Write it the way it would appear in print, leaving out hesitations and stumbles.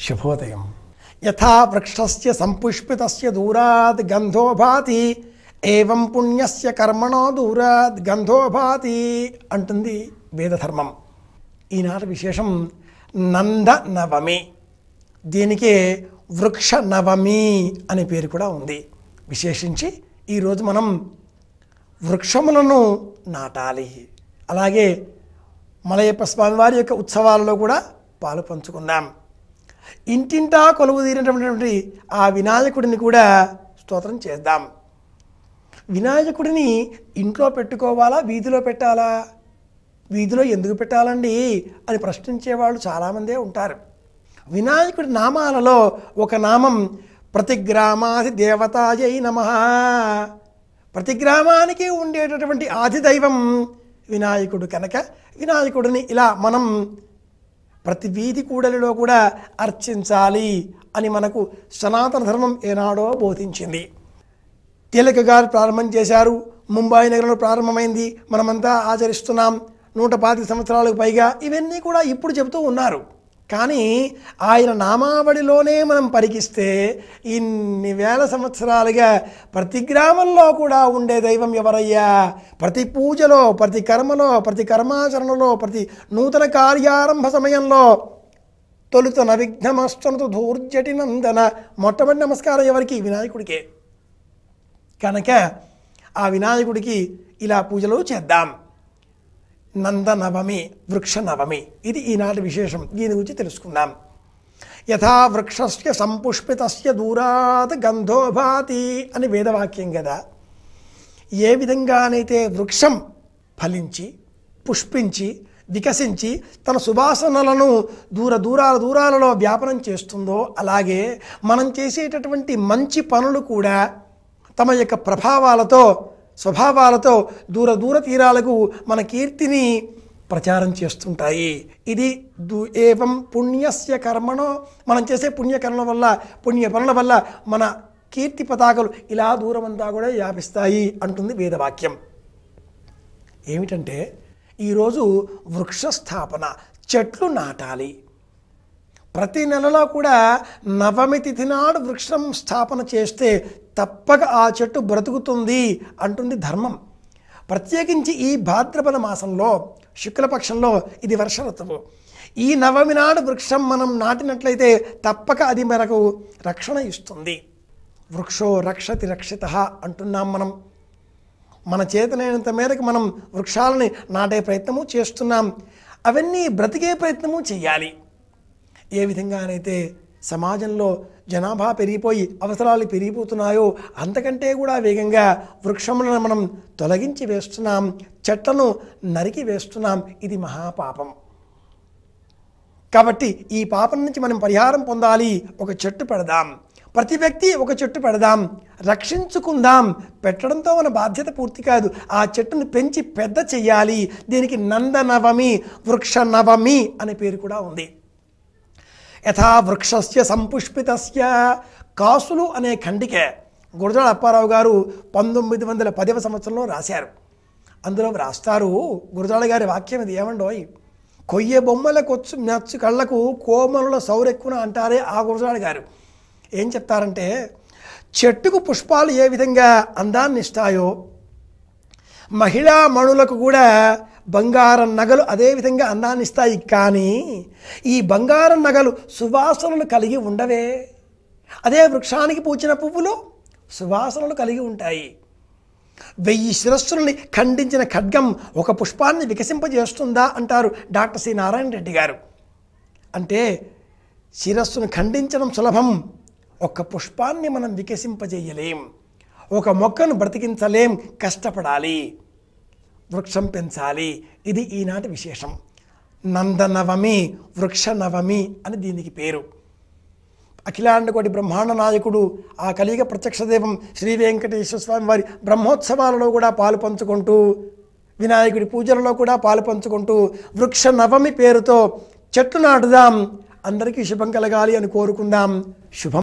శుభోదయం. యథా వృక్షస్య సంపుష్పితస్య దూరాద్ గంధో భాతి ఏవం పుణ్యస్య కర్మణో దూరాద్ గంధో భాతి అంటుంది వేదధర్మం. ఈనాటి విశేషం నంద నవమి. దీనికే వృక్ష నవమి అనే పేరు కూడా ఉంది. విశేషించి ఈరోజు మనం వృక్షములను నాటాలి. అలాగే మలయప్ప స్వామివారి యొక్క ఉత్సవాలలో కూడా పాలు పంచుకుందాం. ఇంటింటా కొలువు తీరినటువంటి ఆ వినాయకుడిని కూడా స్తోత్రం చేద్దాం. వినాయకుడిని ఇంట్లో పెట్టుకోవాలా, వీధిలో పెట్టాలా? వీధిలో ఎందుకు పెట్టాలండి అని ప్రశ్నించేవాళ్ళు చాలామందే ఉంటారు. వినాయకుడి నామాలలో ఒక నామం ప్రతి గ్రామాది దేవతాయై నమః. ప్రతి గ్రామానికి ఉండేటటువంటి ఆదిదైవం వినాయకుడు కనుక వినాయకుడిని ఇలా మనం ప్రతి వీధి కూడలిలో కూడా అర్చించాలి అని మనకు సనాతన ధర్మం ఏనాడో బోధించింది. తిలక్ గారు ప్రారంభం చేశారు. ముంబాయి నగరంలో ప్రారంభమైంది. మనమంతా ఆచరిస్తున్నాం. 125 సంవత్సరాలకు పైగా ఇవన్నీ కూడా ఇప్పుడు చెబుతూ ఉన్నారు. కానీ ఆయన నామావళిలోనే మనం పరికిస్తే ఇన్ని వేల సంవత్సరాలుగా ప్రతి గ్రామంలో కూడా ఉండే దైవం ఎవరయ్యా? ప్రతి పూజలో, ప్రతి కర్మలో, ప్రతి కర్మాచరణలో, ప్రతి నూతన కార్యారంభ సమయంలో తొలుత నవిఘ్నమస్తనతు ధూర్జటి నందన మొట్టమొదటి నమస్కారం ఎవరికి? వినాయకుడికే. కనుక ఆ వినాయకుడికి ఇలా పూజలు చేద్దాం. నందనవమి, వృక్ష నవమి, ఇది ఈనాటి విశేషం. దీని గురించి తెలుసుకుందాం. యథా వృక్షస్య సంపుష్పితస్య దూరాత్ గంధో భాతి అని వేదవాక్యం కదా. ఏ విధంగానైతే వృక్షం ఫలించి పుష్పించి వికసించి తన సువాసనలను దూరాలలో వ్యాపనం చేస్తుందో, అలాగే మనం చేసేటటువంటి మంచి పనులు కూడా తమ యొక్క ప్రభావాలతో స్వభావాలతో దూర తీరాలకు మన కీర్తిని ప్రచారం చేస్తుంటాయి. ఇది ఏవం పుణ్యస్య కర్మణో, మనం చేసే పుణ్య పనుల వల్ల మన కీర్తి పతాకలు ఇలా దూరమంతా కూడా వ్యాపిస్తాయి అంటుంది వేదవాక్యం. ఏమిటంటే ఈరోజు వృక్ష స్థాపన, చెట్లు నాటాలి. ప్రతి నెలలో కూడా నవమి తిథి నాడు వృక్షం స్థాపన చేస్తే తప్పక ఆ చెట్టు బ్రతుకుతుంది అంటుంది ధర్మం. ప్రత్యేకించి ఈ భాద్రపద మాసంలో శుక్లపక్షంలో ఇది వర్ష ఋతువు. ఈ నవమి నాడు వృక్షం మనం నాటినట్లయితే తప్పక అది మనకు రక్షణ ఇస్తుంది. వృక్షో రక్షతి రక్షితః అంటున్నాం మనం. మన చేతనైనంత మేరకు మనం వృక్షాలని నాటే ప్రయత్నము చేస్తున్నాం. అవన్నీ బ్రతికే ప్రయత్నము చేయాలి. ఏ విధంగానైతే సమాజంలో జనాభా పెరిగిపోయి అవసరాలు పెరిగిపోతున్నాయో అంతకంటే కూడా వేగంగా వృక్షములను మనం తొలగించి వేస్తున్నాం, చెట్లను నరికి వేస్తున్నాం. ఇది మహాపాపం. కాబట్టి ఈ పాపం నుంచి మనం పరిహారం పొందాలి. ఒక చెట్టు పెడదాం. ప్రతి వ్యక్తి ఒక చెట్టు పెడదాం, రక్షించుకుందాం. పెట్టడంతో మన బాధ్యత పూర్తి కాదు, ఆ చెట్టును పెంచి పెద్ద చెయ్యాలి. దీనికి నందనవమి, వృక్ష నవమి అనే పేరు కూడా ఉంది. యథా వృక్షస్య సంపుష్పితస్య, కాసులు అనే ఖండిక గురజాడ అప్పారావు గారు 1910వ సంవత్సరంలో రాశారు. అందులో రాస్తారు, గురజాడ గారి వాక్యం ఇది ఏమండోయ్, కొయ్య బొమ్మల కొచ్చు మెచ్చు కళ్ళకు కోమలుల సౌరెక్కున అంటారే ఆ గురజాడ గారు. ఏం చెప్తారంటే, చెట్టుకు పుష్పాలు ఏ విధంగా అందాన్ని ఇస్తాయో మహిళా మణులకు కూడా బంగారం నగలు అదేవిధంగా అందాన్ని ఇస్తాయి. కానీ ఈ బంగారం నగలు సువాసనలు కలిగి ఉండవే. అదే వృక్షానికి పూచిన పువ్వులు సువాసనలు కలిగి ఉంటాయి. 1000 శిరస్సుల్ని ఖండించిన ఖడ్గం ఒక పుష్పాన్ని వికసింపజేస్తుందా అంటారు డాక్టర్ సి నారాయణ రెడ్డి గారు. అంటే శిరస్సును ఖండించడం సులభం, ఒక పుష్పాన్ని మనం వికసింపజేయలేం, ఒక మొక్కను బ్రతికించలేం, కష్టపడాలి, వృక్షం పెంచాలి. ఇది ఈనాటి విశేషం. నందనవమి, వృక్ష నవమి అని దీనికి పేరు. అఖిలాండకోటి బ్రహ్మాండ నాయకుడు ఆ కలియుగ ప్రత్యక్ష దైవం శ్రీ వెంకటేశ్వర స్వామి వారి బ్రహ్మోత్సవాలలో కూడా పాలు పంచుకుంటూ, వినాయకుడి పూజలలో కూడా పాలు పంచుకుంటూ వృక్ష నవమి పేరుతో చెట్లు నాటుదాం. అందరికీ శుభం కలగాలి అని కోరుకుందాం. శుభం.